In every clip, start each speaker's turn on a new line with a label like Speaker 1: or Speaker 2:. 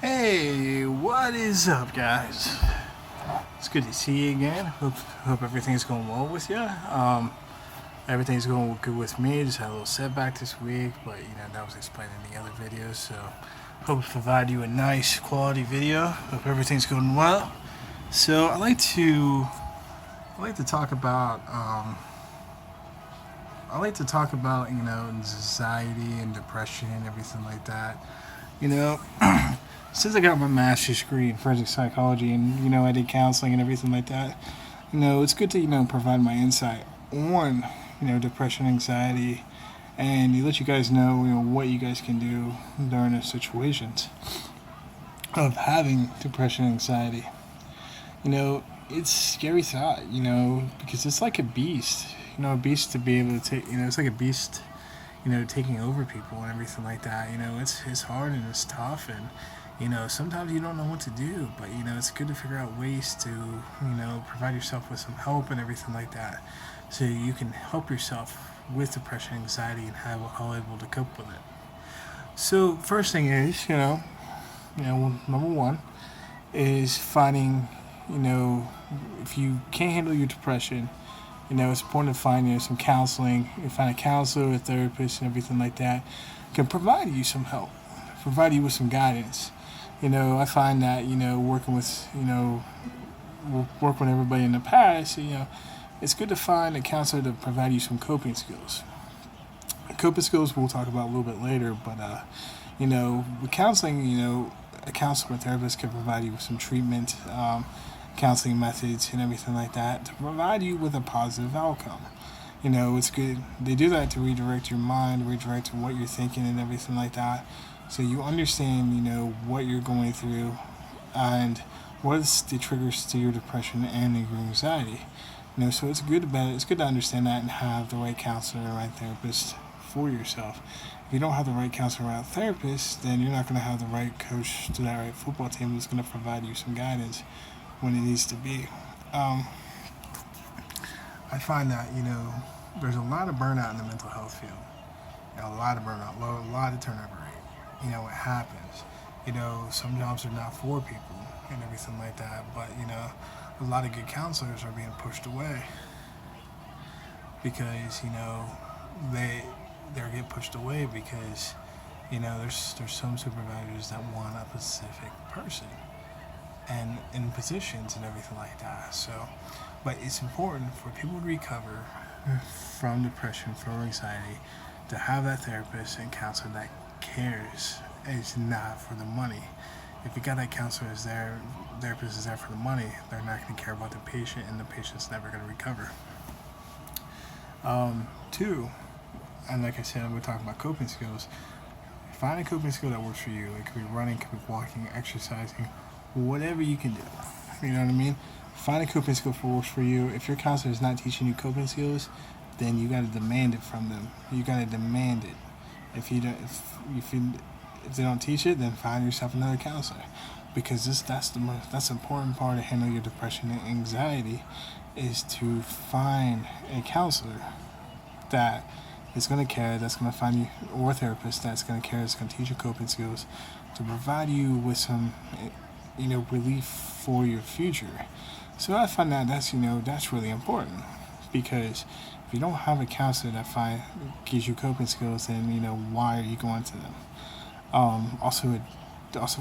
Speaker 1: Hey, what is up, guys? It's good to see you again. Hope everything's going well with you. Everything's going good with me. Just had a little setback this week, but that was explained in the other videos. So hope to provide you a nice quality video. Hope everything's going well. So I like to talk about anxiety and depression and everything like that. You know, since I got my master's degree in forensic psychology and I did counseling and everything like that, it's good to provide my insight on depression, anxiety, and let you guys know what you guys can do during those situations of having depression, anxiety. It's a scary thought, because it's like a beast. A beast to be able to take. It's like a beast taking over people and everything like that. It's hard and it's tough, and sometimes you don't know what to do, but it's good to figure out ways to provide yourself with some help and everything like that, so you can help yourself with depression, anxiety, and how able to cope with it. So first thing is number one is finding if you can't handle your depression. It's important to find some counseling. You find a counselor, a therapist, and everything like that can provide you some help, provide you with some guidance. I find that working with everybody in the past. It's good to find a counselor to provide you some coping skills. Coping skills we'll talk about a little bit later, but with counseling, a counselor or therapist can provide you with some treatment. Counseling methods and everything like that to provide you with a positive outcome. It's good. They do that to redirect your mind, redirect what you're thinking and everything like that. So you understand, what you're going through and what's the triggers to your depression and your anxiety. So it's good to understand that and have the right counselor and the right therapist for yourself. If you don't have the right counselor or right therapist, then you're not going to have the right coach to that right football team that's going to provide you some guidance when it needs to be. I find that, there's a lot of burnout in the mental health field. A lot of burnout, a lot of turnover rate. It happens. Some jobs are not for people and everything like that, but, a lot of good counselors are being pushed away because, they're getting pushed away because, there's some supervisors that want a specific person and in positions and everything like that. So, but it's important for people to recover from depression, from anxiety, to have that therapist and counselor that cares. It's not for the money. If you got that counselor is there, therapist is there for the money, they're not going to care about the patient, and the patient's never going to recover. Two, and like I said, I'm going to talk about coping skills. Find a coping skill that works for you. It could be running, it could be walking, exercising, whatever you can do. You know what I mean? Find a coping skill that works for you. If your counselor is not teaching you coping skills, then you got to demand it from them. You got to demand it. If they don't teach it, then find yourself another counselor, because that's the important part of handling your depression and anxiety, is to find a counselor that is going to care, that's going to find you, or a therapist that's going to care, that's going to teach you coping skills to provide you with some relief for your future. So I find that that's really important, because if you don't have a counselor that gives you coping skills, then why are you going to them? Also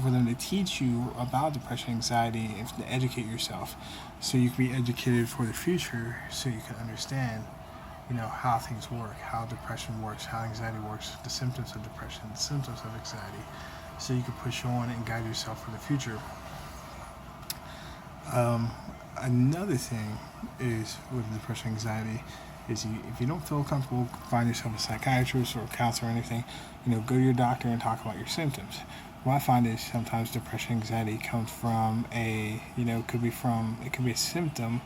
Speaker 1: for them to teach you about depression, anxiety, and to educate yourself, so you can be educated for the future, so you can understand how things work, how depression works, how anxiety works, the symptoms of depression, the symptoms of anxiety, so you can push on and guide yourself for the future. Another thing is with depression, anxiety, is if you don't feel comfortable, find yourself a psychiatrist or a counselor or anything. Go to your doctor and talk about your symptoms. What I find is sometimes depression, anxiety comes from it could be a symptom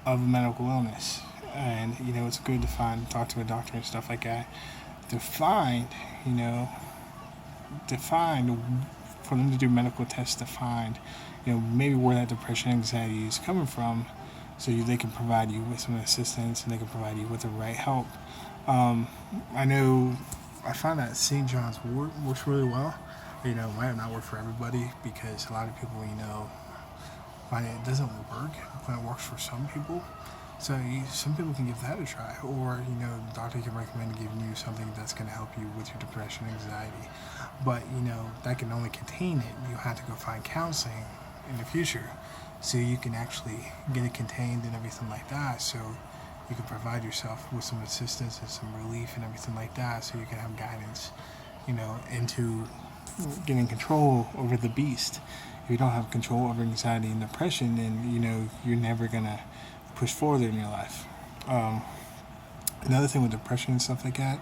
Speaker 1: of a medical illness, and it's good to talk to a doctor and stuff like that to find for them to do medical tests to find maybe where that depression, anxiety is coming from, so they can provide you with some assistance and they can provide you with the right help. I find that St. John's works really well. You know, it might not work for everybody because a lot of people, you know, find it doesn't work when it works for some people. So some people can give that a try, or you know, the doctor can recommend giving you something that's going to help you with your depression, anxiety. But you know, that can only contain it. You have to go find counseling in the future, so you can actually get it contained and everything like that. So you can provide yourself with some assistance and some relief and everything like that, so you can have guidance, you know, into getting control over the beast. If you don't have control over anxiety and depression, then you know you're never gonna push forward in your life. Um, Another thing with depression and stuff like that,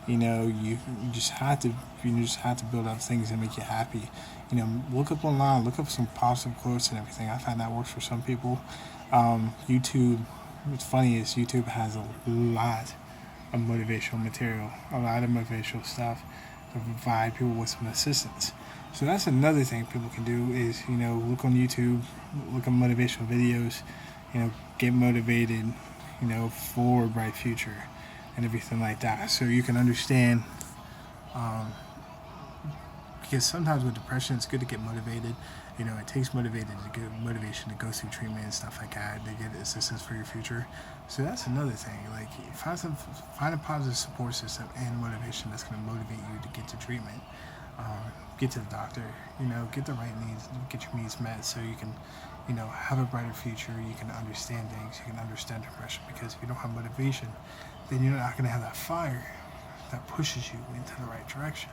Speaker 1: you know, you just have to build up things that make you happy. You know, look up online, look up some positive quotes and everything. I find that works for some people. YouTube. What's funny is YouTube has a lot of motivational material, a lot of motivational stuff to provide people with some assistance. So that's another thing people can do is, you know, look on YouTube, look at motivational videos, you know, get motivated, you know, for a bright future and everything like that. So you can understand, because sometimes with depression, it's good to get motivated. You know, it takes motivation to go through treatment and stuff like that to get assistance for your future. So that's another thing. Like, find a positive support system and motivation that's going to motivate you to get to treatment, get to the doctor. You know, get the right needs, get your needs met, so you can, you know, have a brighter future. You can understand things. You can understand depression. Because if you don't have motivation, then you're not going to have that fire that pushes you into the right direction,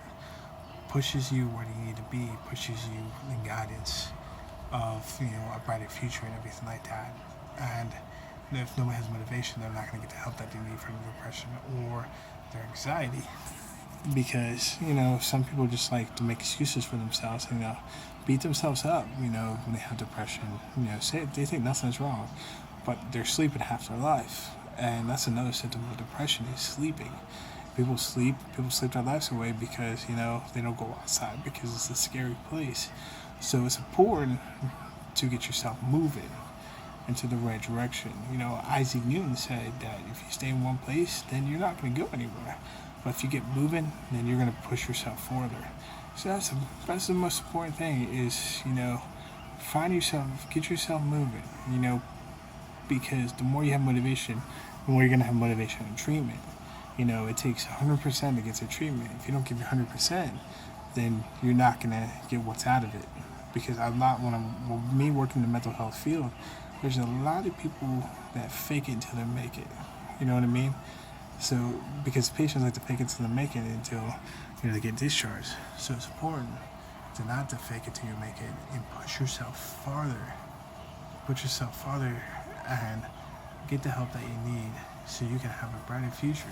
Speaker 1: pushes you where you need to be, pushes you in guidance of, you know, a brighter future and everything like that. And if nobody has motivation, they're not going to get the help that they need for their depression or their anxiety. Because, you know, some people just like to make excuses for themselves and, you know, beat themselves up, you know, when they have depression. You know, say they think nothing's wrong, but they're sleeping half their life. And that's another symptom of depression, is sleeping. People sleep their lives away because, you know, they don't go outside because it's a scary place. So it's important to get yourself moving into the right direction. You know, Isaac Newton said that if you stay in one place, then you're not going to go anywhere. But if you get moving, then you're going to push yourself further. So that's the most important thing is, you know, get yourself moving, you know, because the more you have motivation, the more you're going to have motivation in treatment. You know, it takes 100% to get to treatment. If you don't give your 100%, then you're not going to get what's out of it. Because me working in the mental health field, there's a lot of people that fake it until they make it. You know what I mean? So, because patients like to fake it until they make it until, you know, they get discharged. So it's important to not to fake it till you make it and push yourself farther. Put yourself farther and get the help that you need so you can have a brighter future.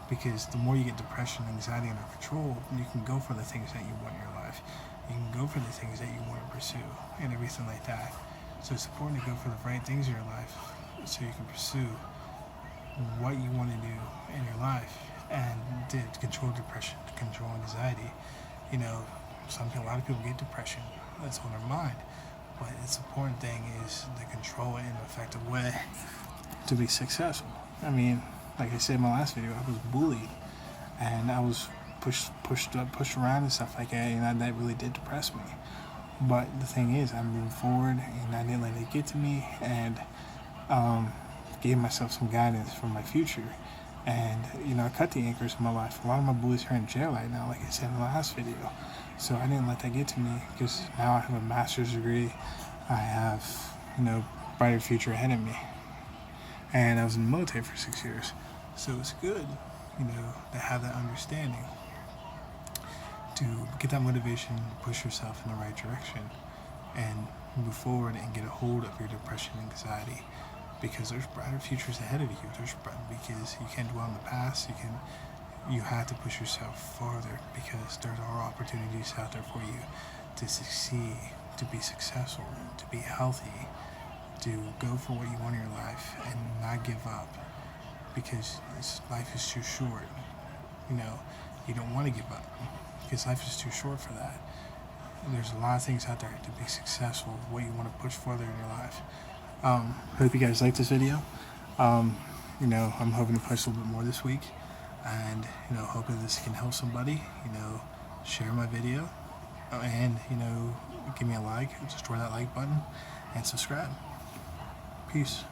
Speaker 1: Because the more you get depression, anxiety under control, you can go for the things that you want in your life. You can go for the things that you want to pursue and everything like that. So it's important to go for the right things in your life so you can pursue what you want to do in your life and to control depression, to control anxiety. You know, a lot of people get depression. That's on their mind. But it's important thing is to control it in an effective way to be successful. I mean, like I said in my last video, I was bullied and I was pushed around and stuff like that, and that really did depress me. But the thing is, I'm moving forward and I didn't let it get to me, and gave myself some guidance for my future. And, you know, I cut the anchors in my life. A lot of my bullies are in jail right now, like I said in the last video. So I didn't let that get to me because now I have a master's degree. I have, you know, brighter future ahead of me. And I was in the military for 6 years. So it's good, you know, to have that understanding, to get that motivation, to push yourself in the right direction and move forward and get a hold of your depression and anxiety, because there's brighter futures ahead of you. Because you can't dwell on the past. You have to push yourself farther, because there are opportunities out there for you to succeed, to be successful, to be healthy, to go for what you want in your life and not give up, because life is too short. You know, you don't want to give up because life is too short for that. And there's a lot of things out there to be successful, what you want to push further in your life. Hope you guys liked this video. You know, I'm hoping to post a little bit more this week, and, you know, hoping this can help somebody. You know, share my video, And, give me a like, destroy that like button, and subscribe. Peace.